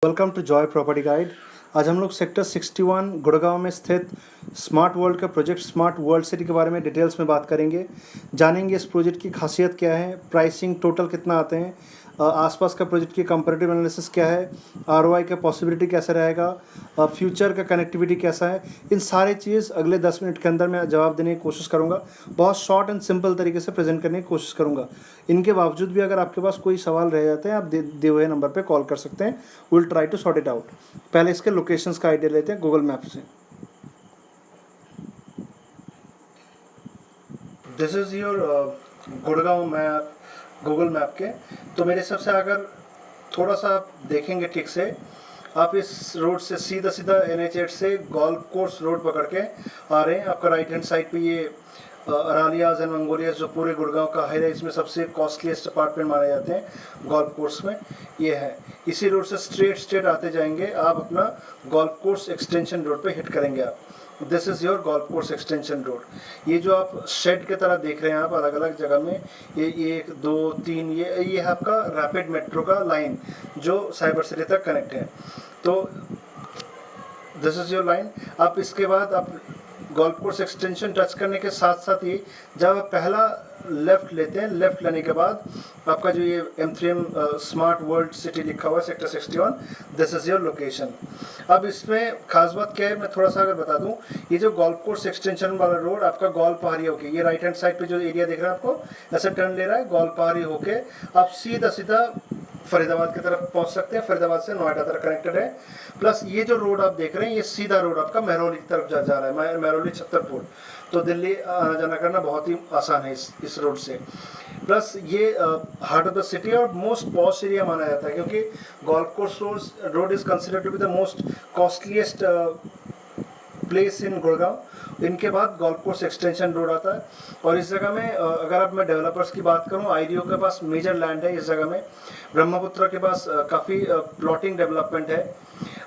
Welcome to joy property guide. आज हम लोग सेक्टर 61 गुड़गांव में स्थित स्मार्ट वर्ल्ड का प्रोजेक्ट स्मार्ट वर्ल्ड सिटी के बारे में डिटेल्स में बात करेंगे। जानेंगे इस प्रोजेक्ट की खासियत क्या है, प्राइसिंग टोटल कितना आते हैं, आसपास का प्रोजेक्ट की कंपैरेटिव एनालिसिस क्या है, आरओआई का पॉसिबिलिटी कैसा रहेगा, फ्यूचर का कनेक्टिविटी कैसा है। इन सारी चीज़ अगले 10 मिनट के अंदर मैं जवाब देने की कोशिश करूँगा। बहुत शॉर्ट एंड सिंपल तरीके से प्रेजेंट करने की कोशिश करूँगा। इनके बावजूद भी अगर आपके पास कोई सवाल रह जाते हैं, आप दिए हुए नंबर पर कॉल कर सकते हैं। Will try to sort it out. पहले इसके लोकेशंस का आइडिया लेते हैं गूगल मैप से। This is your Gurgaon map Google map के। तो मेरे हिसाब से अगर थोड़ा सा आप देखेंगे ठीक से, आप इस रोड से सीधा सीधा NH8 से गोल्फ कोर्स रोड पकड़ के आ रहे हैं। आपका राइट हैंड साइड पे ये अरालियाज एंड मंगोलियाज जो पूरे गुड़गांव का हाई राइज में सबसे कॉस्टलीस्ट अपार्टमेंट माने जाते हैं गोल्फ कोर्स में, ये है। इसी रोड से स्ट्रेट आते जाएंगे आप, अपना गोल्फ कोर्स एक्सटेंशन रोड पे हिट करेंगे आप। This is your golf course extension road. ये जो आप शेड की तरह देख रहे हैं आप अलग अलग जगह में, ये 1 2 3, ये है आपका रैपिड मेट्रो का लाइन जो साइबर सिटी तक कनेक्ट है। तो दिस इज़ योर लाइन। आप इसके बाद आप गोल्फ कोर्स एक्सटेंशन टच करने के साथ साथ ही जब आप पहला लेफ़्ट लेते हैं, लेफ़्ट लेने के बाद आपका जो ये M3M स्मार्ट वर्ल्ड सिटी लिखा हुआ है sector 61, this is your location. अब इसमें खास बात क्या है, मैं थोड़ा सा अगर बता दूं, ये जो गोल्फ कोर्स एक्सटेंशन वाला रोड आपका गोल पहाड़ी होके, ये राइट हैंड साइड पे जो एरिया दिख रहा है आपको, ऐसे टर्न ले रहा है गोल पहाड़ी होके आप सीधा सीधा फरीदाबाद की तरफ पहुंच सकते हैं। फरीदाबाद से नोएडा तक कनेक्टेड है। प्लस ये जो रोड आप देख रहे हैं, ये सीधा रोड आपका महरौली की तरफ जा रहा है, महरौली छतरपुर। तो दिल्ली आना जाना करना बहुत ही आसान है इस रोड से। प्लस ये हार्ट ऑफ द सिटी और मोस्ट पॉश एरिया माना जाता है, क्योंकि golf course road is considered to be the most costliest place in Gurgaon. इनके बाद गोल्फ कोर्स एक्सटेंशन रोड आता है। और इस जगह में अगर अब मैं डेवलपर्स की बात करूं, आईडीओ के पास मेजर लैंड है इस जगह में। ब्रह्मपुत्र के पास काफ़ी प्लॉटिंग डेवलपमेंट है।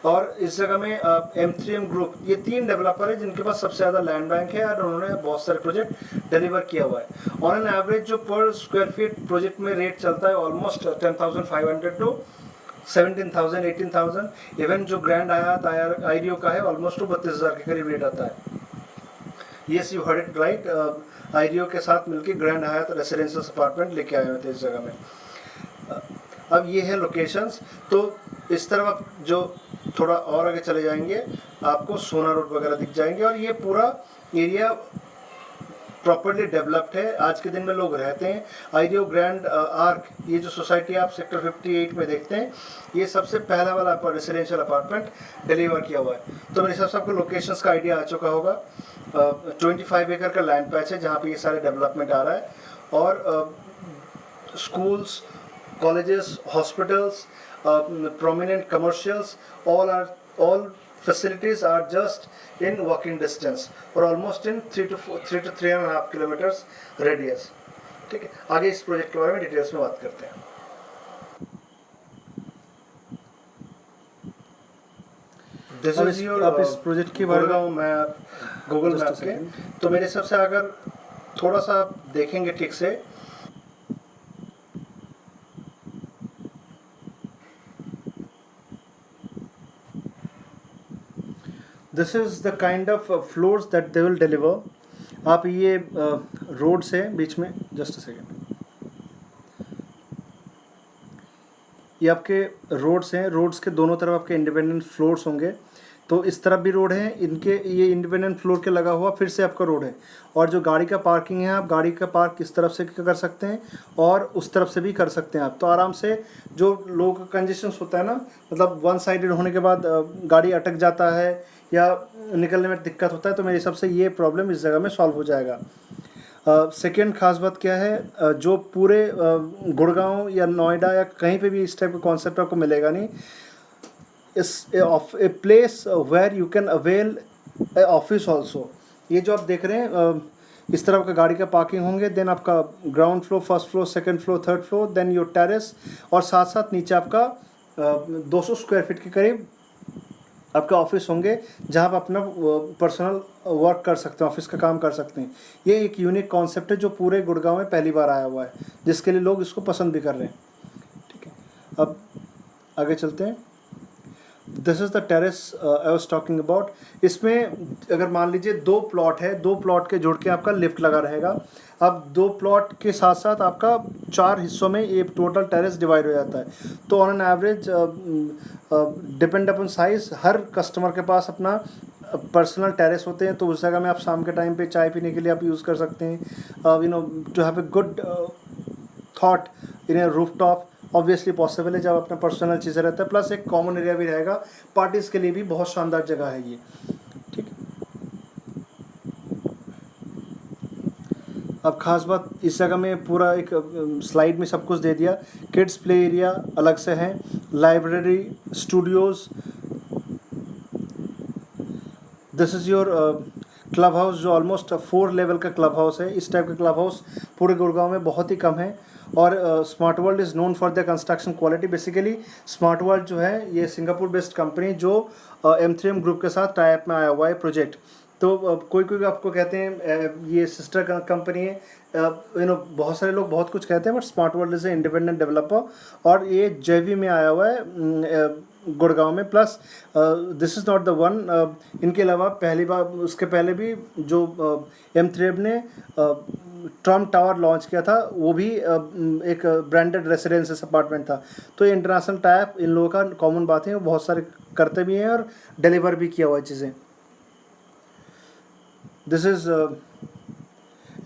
और इस जगह में M3M ग्रुप, ये 3 डेवलपर है जिनके पास सबसे ज़्यादा लैंड बैंक है और उन्होंने बहुत सारे प्रोजेक्ट डिलीवर किया हुआ है। ऑन एन एवरेज जो पर स्क्वायर फीट प्रोजेक्ट में रेट चलता है ऑलमोस्ट 10,500 टू 17,000 18,000। इवन जो ग्रैंड आयात आईडीओ का है ऑलमोस्ट 32,000 के करीब रेट आता है। Yes, you heard it right. IDO के साथ मिलकर ग्रैंड हयात रेसिडेंशियल अपार्टमेंट लेके आए हुए थे इस जगह में। अब ये है लोकेशंस। तो इस तरफ आप जो थोड़ा और आगे चले जाएंगे आपको सोना रोड वगैरह दिख जाएंगे। और ये पूरा एरिया प्रॉपर्ली डेवलप्ड है, आज के दिन में लोग रहते हैं। आईडीओ ग्रैंड आर्क, ये जो सोसाइटी आप सेक्टर 58 में देखते हैं, ये सबसे पहला वाला रेसिडेंशियल अपार्टमेंट डिलीवर किया हुआ है। तो मेरे हिसाब से आपको लोकेशंस का आइडिया आ चुका होगा। 25 एकड़ का लैंड पैच है जहाँ पे ये सारे डेवलपमेंट आ रहा है। और schools, colleges, hospitals, prominent commercials, all facilities are just in walking distance or almost in 3 to 3.5 kilometers radius। ठीक है, आगे इस प्रोजेक्ट के बारे में डिटेल्स में बात करते हैं। दिस इज योर आप इस प्रोजेक्ट के बारे में मैप गूगल मैप के। तो मेरे हिसाब से अगर थोड़ा सा आप देखेंगे ठीक से, this is the kind of floors that they will deliver. आप ये रोड से बीच में, जस्ट अ सेकेंड, ये आपके रोड्स हैं। रोड्स के दोनों तरफ आपके इंडिपेंडेंट फ्लोर्स होंगे। तो इस तरफ भी रोड है, इनके ये इंडिपेंडेंट फ्लोर के लगा हुआ फिर से आपका रोड है। और जो गाड़ी का पार्किंग है, आप गाड़ी का पार्क इस तरफ से कर सकते हैं और उस तरफ से भी कर सकते हैं आप। तो आराम से जो लोगों का कंजेशन होता है ना, मतलब वन साइडेड होने के बाद गाड़ी अटक जाता है या निकलने में दिक्कत होता है, तो मेरे हिसाब से ये प्रॉब्लम इस जगह में सॉल्व हो जाएगा। सेकेंड खास बात क्या है, जो पूरे गुड़गांव या नोएडा या कहीं पे भी इस टाइप का कॉन्सेप्ट आपको मिलेगा नहीं। A place where you can avail a office also. ये जो आप देख रहे हैं, इस तरह का गाड़ी का पार्किंग होंगे, देन आपका ground floor, first floor, second floor, third floor, then your terrace, और साथ साथ नीचे आपका 200 स्क्वायर फीट के करीब आपके ऑफिस होंगे जहाँ आप अपना पर्सनल वर्क कर सकते हैं, ऑफिस का काम कर सकते हैं। ये एक यूनिक कॉन्सेप्ट है जो पूरे गुड़गांव में पहली बार आया हुआ है, जिसके लिए लोग इसको पसंद भी कर रहे हैं। ठीक है, अब आगे चलते हैं। This is the terrace I was talking about. इसमें अगर मान लीजिए 2 प्लॉट है, 2 प्लॉट के जुड़ के आपका लिफ्ट लगा रहेगा। अब 2 प्लॉट के साथ साथ आपका 4 हिस्सों में ये टोटल टेरेस डिवाइड हो जाता है। तो on an average depend upon size, her customer के पास अपना पर्सनल टेरेस होते हैं, तो उस जगह में आप शाम के टाइम पे चाय पीने के लिए आप यूज़ कर सकते हैं। You know, to have a good thought in a roof top obviously possible है जब अपना पर्सनल चीज़ें रहता है, प्लस एक कॉमन एरिया भी रहेगा। पार्टीज़ के लिए भी बहुत शानदार जगह है ये। ठीक है, अब ख़ास बात इस जगह में पूरा एक स्लाइड में सब कुछ दे दिया। किड्स प्ले एरिया अलग से है, library, Studios, this is your club house जो ऑलमोस्ट 4 लेवल का क्लब हाउस है। इस टाइप का क्लब हाउस पूरे गुड़गांव में बहुत ही कम है। और smart world is known for the construction quality. Basically smart world जो है ये सिंगापुर बेस्ड कंपनी जो M3M ग्रुप के साथ टाई अप में आया हुआ है प्रोजेक्ट। तो कोई कोई आपको कहते हैं ये सिस्टर कंपनी है, यू नो, बहुत सारे लोग बहुत कुछ कहते हैं, but smart world is a independent developer और ये JV में आया हुआ है गुड़गांव में। Plus this is not the one, इनके अलावा पहली बार उसके पहले भी जो M3M ने ट्रम्प टावर लॉन्च किया था वो भी एक ब्रांडेड रेसिडेंसेस अपार्टमेंट था। तो ये इंटरनेशनल टाइप इन लोगों का कॉमन बात है, वो बहुत सारे करते भी हैं और डिलीवर भी किया हुआ है चीज़ें। This is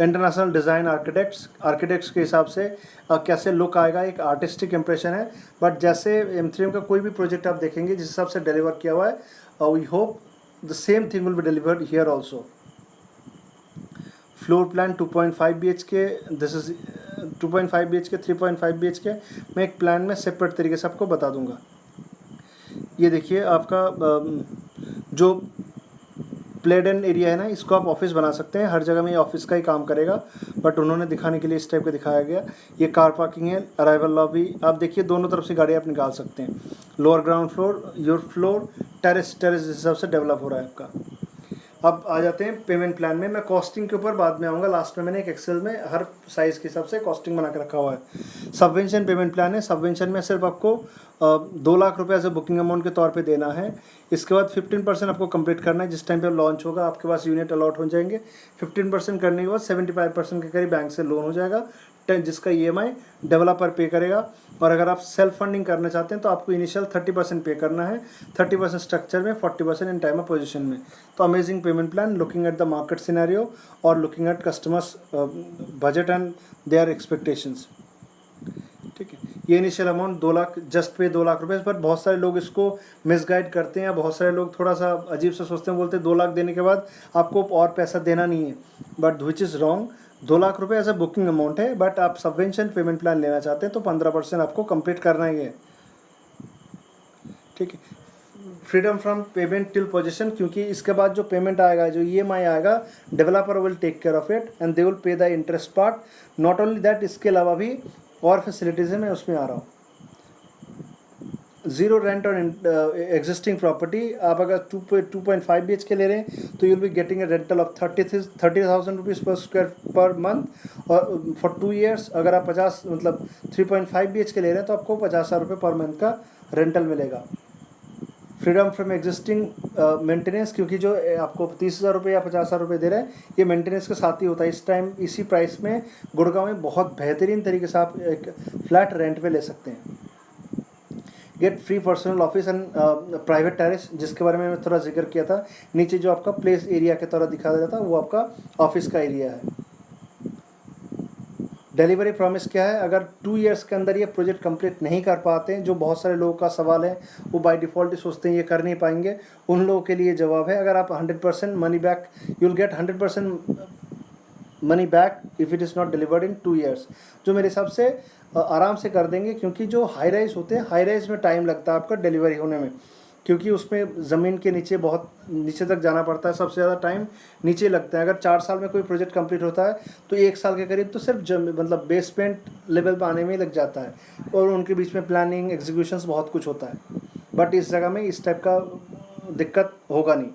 international design architects के हिसाब से कैसे लुक आएगा, एक आर्टिस्टिक इम्प्रेशन है। बट जैसे M3M का कोई भी प्रोजेक्ट आप देखेंगे जिस हिसाब से डिलीवर किया हुआ है, we hope the same thing will be delivered here also. Floor plan 2.5 BHK, this is 2.5 BHK, 3.5 BHK। मैं एक प्लान में सेपरेट तरीके से आपको बता दूंगा। ये देखिए आपका जो प्लेडेन एरिया है ना, इसको आप ऑफिस बना सकते हैं। हर जगह में ये ऑफिस का ही काम करेगा, बट उन्होंने दिखाने के लिए इस टाइप का दिखाया गया। ये कार पार्किंग है, अराइवल लॉबी, आप देखिए दोनों तरफ से गाड़ी आप निकाल सकते हैं। Lower ground floor, your floor, terrace जिस हिसाब से डेवलप हो रहा है आपका। अब आ जाते हैं पेमेंट प्लान में। मैं कॉस्टिंग के ऊपर बाद में आऊँगा, लास्ट में मैंने एक एक्सेल में हर साइज़ के हिसाब से कॉस्टिंग बना के रखा हुआ है। सबवेंशन पेमेंट प्लान है। सबवेंशन में सिर्फ आपको 2 लाख रुपये एज ए बुकिंग अमाउंट के तौर पे देना है। इसके बाद 15% आपको कंप्लीट करना है। जिस टाइम पे लॉन्च होगा आपके पास यूनिट अलॉट हो जाएंगे। 15% करने के बाद 75% के करीब बैंक से लोन हो जाएगा, जिसका EMI डेवलपर पे करेगा। और अगर आप सेल्फ फंडिंग करना चाहते हैं तो आपको इनिशियल 30% पे करना है, 30% स्ट्रक्चर में, 40% इन टाइम ऑफ पोजीशन में। तो amazing payment plan, looking at the market scenario और looking at customers budget and their expectations. ठीक है, ये इनिशियल अमाउंट 2 लाख, जस्ट पे 2 लाख रुपये। पर बहुत सारे लोग इसको मिसगाइड करते हैं, बहुत सारे लोग थोड़ा सा अजीब से सोचते हैं, बोलते हैं 2 लाख देने के बाद आपको और पैसा देना नहीं है, but which is wrong. 2 lakh रुपये एज ए बुकिंग अमाउंट है, बट आप सबवेंशन पेमेंट प्लान लेना चाहते हैं तो 15% आपको कंप्लीट करना ही है। ठीक है, freedom from payment till possession, क्योंकि इसके बाद जो पेमेंट आएगा, जो EMI आएगा, developer will take care of it and they will pay the interest part. Not only that, इसके अलावा भी और फैसिलिटीज़ है, मैं उसमें आ रहा हूँ। ज़ीरो रेंट और एग्जिस्टिंग प्रॉपर्टी। आप अगर 2.5 BHK ले रहे हैं तो you'll be getting a rental of 30,000 rupees पर स्क्वायर पर मंथ और फॉर 2 years। अगर आप 3.5 BHK ले रहे हैं तो आपको 50,000 रुपये पर मंथ का रेंटल मिलेगा। फ्रीडम फ्रॉम एग्जिस्टिंग मेंटेनेंस, क्योंकि जो आपको 30,000 रुपये या 50,000 रुपये दे रहे हैं ये मेंटेनेंस के साथ ही होता है। इस टाइम इसी प्राइस में गुड़गांव में बहुत बेहतरीन तरीके से आप एक फ्लैट रेंट पे ले सकते हैं। Get free personal office and private terrace, जिसके बारे में मैं थोड़ा जिक्र किया था। नीचे जो आपका प्लेस एरिया के तरह दिखा रहा था वो आपका ऑफिस का एरिया है। डिलीवरी प्रॉमिस क्या है, अगर 2 years के अंदर ये प्रोजेक्ट कंप्लीट नहीं कर पाते हैं, जो बहुत सारे लोगों का सवाल है, वो बाय डिफ़ॉल्ट ही सोचते हैं ये कर नहीं पाएंगे, उन लोगों के लिए जवाब है, अगर आप 100% money back, you will get 100% money back if it is not delivered in 2 years। जो मेरे हिसाब से आराम से कर देंगे, क्योंकि जो हाई राइज होते हैं, हाई राइज में टाइम लगता है आपका डिलीवरी होने में, क्योंकि उसमें ज़मीन के नीचे बहुत नीचे तक जाना पड़ता है, सबसे ज़्यादा टाइम नीचे लगता है। अगर 4 साल में कोई प्रोजेक्ट कंप्लीट होता है तो 1 साल के करीब तो सिर्फ बेसमेंट लेवल पर आने में ही लग जाता है, और उनके बीच में प्लानिंग, एग्जीक्यूशंस बहुत कुछ होता है। बट इस जगह में इस टाइप का दिक्कत होगा नहीं।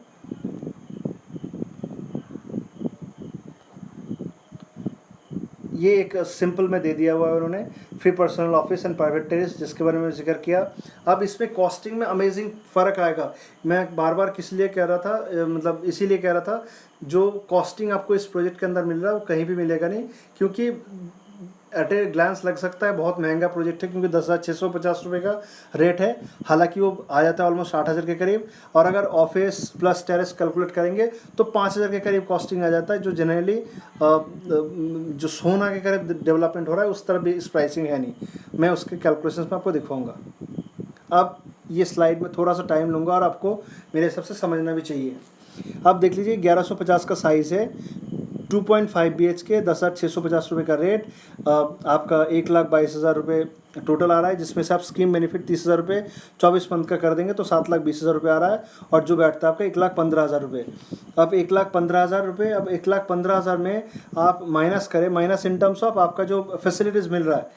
ये एक सिंपल में दे दिया हुआ है उन्होंने, free personal office and private terrace, जिसके बारे में जिक्र किया। अब इसमें कॉस्टिंग में अमेजिंग फ़र्क आएगा। मैं बार बार किस लिए कह रहा था, मतलब इसीलिए कह रहा था, जो कॉस्टिंग आपको इस प्रोजेक्ट के अंदर मिल रहा है वो कहीं भी मिलेगा नहीं, क्योंकि एट ए ग्लांस लग सकता है बहुत महंगा प्रोजेक्ट है, क्योंकि 10,650 रुपये का रेट है, हालांकि वो आ जाता है ऑलमोस्ट 60,000 के करीब। और अगर ऑफिस प्लस टेरेस कैलकुलेट करेंगे तो 5,000 के करीब कॉस्टिंग आ जाता है, जो जनरली जो सोना के करीब डेवलपमेंट हो रहा है उस तरह भी इस प्राइसिंग है नहीं। मैं उसके कैलकुलेशंस में आपको दिखाऊंगा। अब ये स्लाइड में थोड़ा सा टाइम लूँगा और आपको मेरे हिसाब से समझना भी चाहिए। अब देख लीजिए 1150 का साइज़ है, 2.5 BHK, 10,650 रुपये का रेट, आपका 1,22,000 रुपये टोटल आ रहा है, जिसमें से आप स्कीम बेनिफिट 30,000 रुपये 24 मंथ का कर देंगे तो 7,20,000 रुपये आ रहा है, और जो बैठता है आपका 1,15,000 रुपये। अब 1,15,000 रुपये, अब 1,15,000 में आप माइनस करें, माइनस इन टर्म्स ऑफ आपका जो फैसिलिटीज़ मिल रहा है,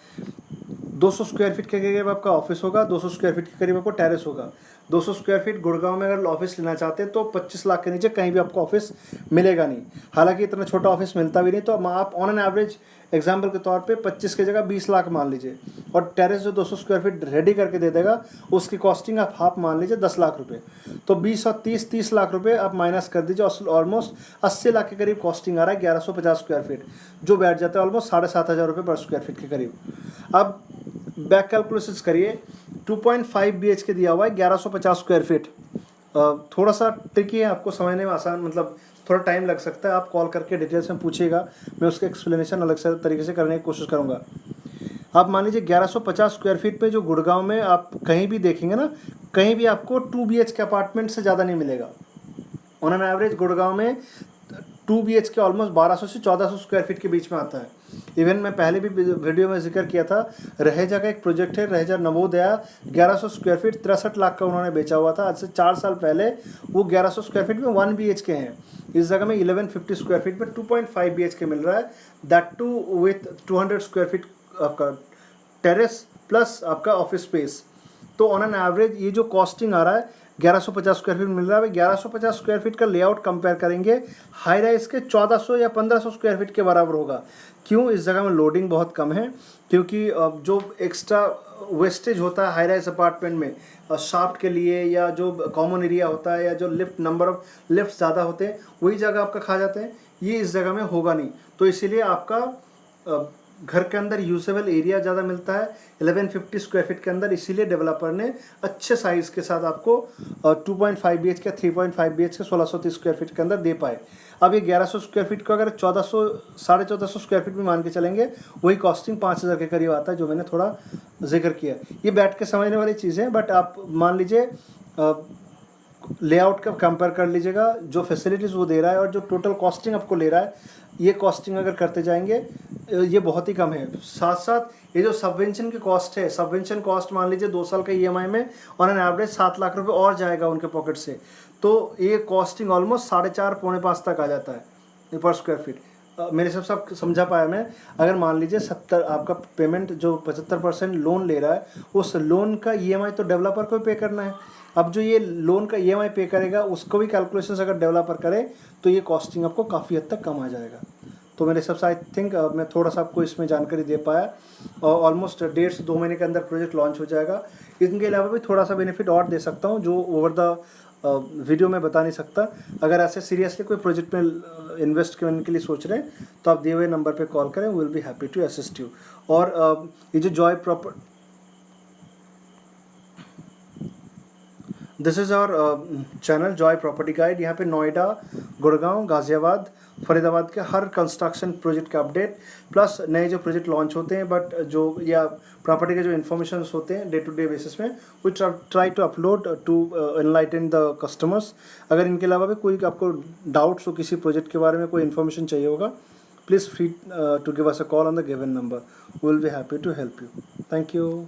200 स्क्वायर फीट के करीब आपका ऑफिस होगा, 200 स्क्वायर फीट के करीब आपको टेरेस होगा। 200 स्क्वायर फीट गुड़गांव में अगर ऑफिस लेना चाहते हैं तो 25 लाख के नीचे कहीं भी आपको ऑफिस मिलेगा नहीं। हालांकि इतना छोटा ऑफिस मिलता भी नहीं, तो आप ऑन एन एवरेज एग्जाम्पल के तौर पे 25 की जगह 20 लाख मान लीजिए, और टेरेस जो 200 स्क्वायर फीट रेडी करके दे देगा उसकी कॉस्टिंग आप हाफ मान लीजिए 10 लाख रुपये। तो 20 और 30 लाख रुपये आप माइनस कर दीजिए, ऑलमोस्ट 80 लाख के करीब कॉस्टिंग आ रहा है 1150 स्क्वायर फीट, जो बैठ जाता है ऑलमोस्ट 7,500 रुपये पर स्क्वायर फीट के करीब। अब बैक कैलकुलेशंस करिए, 2.5 BHK दिया हुआ है 1150 स्क्वायर फीट। थोड़ा सा ट्रिकी है, आपको समझने में आसान, मतलब थोड़ा टाइम लग सकता है। आप कॉल करके डिटेल्स में पूछिएगा, मैं उसका एक्सप्लेनेशन अलग से तरीके से करने की कोशिश करूँगा। आप मान लीजिए 1150 स्क्वायर फीट पे जो गुड़गांव में आप कहीं भी देखेंगे ना, कहीं भी आपको 2 BHK अपार्टमेंट से ज़्यादा नहीं मिलेगा। ऑन एन एवरेज गुड़गांव में 2 BHK ऑलमोस्ट 1200 से 1400 स्क्वायर फीट के बीच में आता है। इवन मैं पहले भी वीडियो में जिक्र किया था, रहेजा का एक प्रोजेक्ट है, रहेजा नवोदया, 1100 स्क्वायर फीट 63 लाख का उन्होंने बेचा हुआ था आज से 4 साल पहले। वो 1100 स्क्वायर फीट में 1 BHK हैं। इस जगह में 1150 स्क्वायर फीट में 2.5 BHK मिल रहा है, that too with 200 square feet आपका टेरेस प्लस आपका ऑफिस स्पेस। तो ऑन एन एवरेज ये जो कॉस्टिंग आ रहा है 1150 स्क्वायर फीट मिल रहा है। 1150 स्क्वायर फीट का लेआउट कंपेयर करेंगे हाई राइज के 1400 या 1500 स्क्वायर फीट के बराबर होगा। क्यों? इस जगह में लोडिंग बहुत कम है, क्योंकि जो एक्स्ट्रा वेस्टेज होता है हाई राइज अपार्टमेंट में शाफ्ट के लिए, या जो कॉमन एरिया होता है, या जो लिफ्ट नंबर ऑफ लिफ्ट ज़्यादा होते हैं वही जगह आपका खा जाते हैं, ये इस जगह में होगा नहीं। तो इसीलिए आपका घर के अंदर यूजेबल एरिया ज़्यादा मिलता है 1150 स्क्वायर फीट के अंदर, इसीलिए डेवलपर ने अच्छे साइज़ के साथ आपको 2.5 BHK 3.5 BHK 1630 स्क्वायर फीट के अंदर दे पाए। अब ये 1100 स्क्वायर फीट को अगर 1400 1450 स्क्वायर फीट में मान के चलेंगे, वही कॉस्टिंग 5,000 के करीब आता है, जो मैंने थोड़ा जिक्र किया। ये बैठ के समझने वाली चीज़ें, बट आप मान लीजिए लेआउट का कंपेयर कर लीजिएगा, जो फैसिलिटीज़ वो दे रहा है और जो टोटल कॉस्टिंग आपको ले रहा है, ये कॉस्टिंग अगर करते जाएंगे ये बहुत ही कम है। साथ साथ ये जो सबवेंशन की कॉस्ट है, सबवेंशन कॉस्ट मान लीजिए 2 साल का EMI में ऑन एन एवरेज 7 लाख रुपए और जाएगा उनके पॉकेट से, तो ये कॉस्टिंग ऑलमोस्ट 4.5 पौने 5 तक आ जाता है पर स्क्वायर फीट। मेरे हिसाब से आप समझा पाया मैं। अगर मान लीजिए 70 आपका पेमेंट जो 75% लोन ले रहा है, उस लोन का EMI तो डेवलपर को ही पे करना है। अब जो ये लोन का EMI पे करेगा उसको भी कैलकुलेशंस अगर डेवलपर करे तो ये कॉस्टिंग आपको काफ़ी हद तक कम आ जाएगा। तो मेरे हिसाब से आई थिंक मैं थोड़ा सा आपको इसमें जानकारी दे पाया, और ऑलमोस्ट 1.5 से 2 महीने के अंदर प्रोजेक्ट लॉन्च हो जाएगा। इनके अलावा भी थोड़ा सा बेनिफिट और दे सकता हूँ जो ओवर द वीडियो में बता नहीं सकता। अगर ऐसे सीरियसली कोई प्रोजेक्ट में इन्वेस्ट करने के लिए सोच रहे हैं तो आप दिए हुए नंबर पे कॉल करें, will be happy to assist you. और ये जो joy proper this is our channel joy property guide. यहाँ पे नोएडा, गुड़गांव, गाज़ियाबाद, फरीदाबाद के हर कंस्ट्रक्शन प्रोजेक्ट का अपडेट, प्लस नए जो प्रोजेक्ट लॉन्च होते हैं बट जो या प्रॉपर्टी के जो इन्फॉर्मेशन होते हैं डे टू डे बेसिस में, we try to upload to enlighten the customers. अगर इनके अलावा भी कोई आपको डाउट्स हो किसी प्रोजेक्ट के बारे में, कोई इन्फॉर्मेशन चाहिए होगा, please free to give us a call on the given number, we will be happy to help you. Thank you.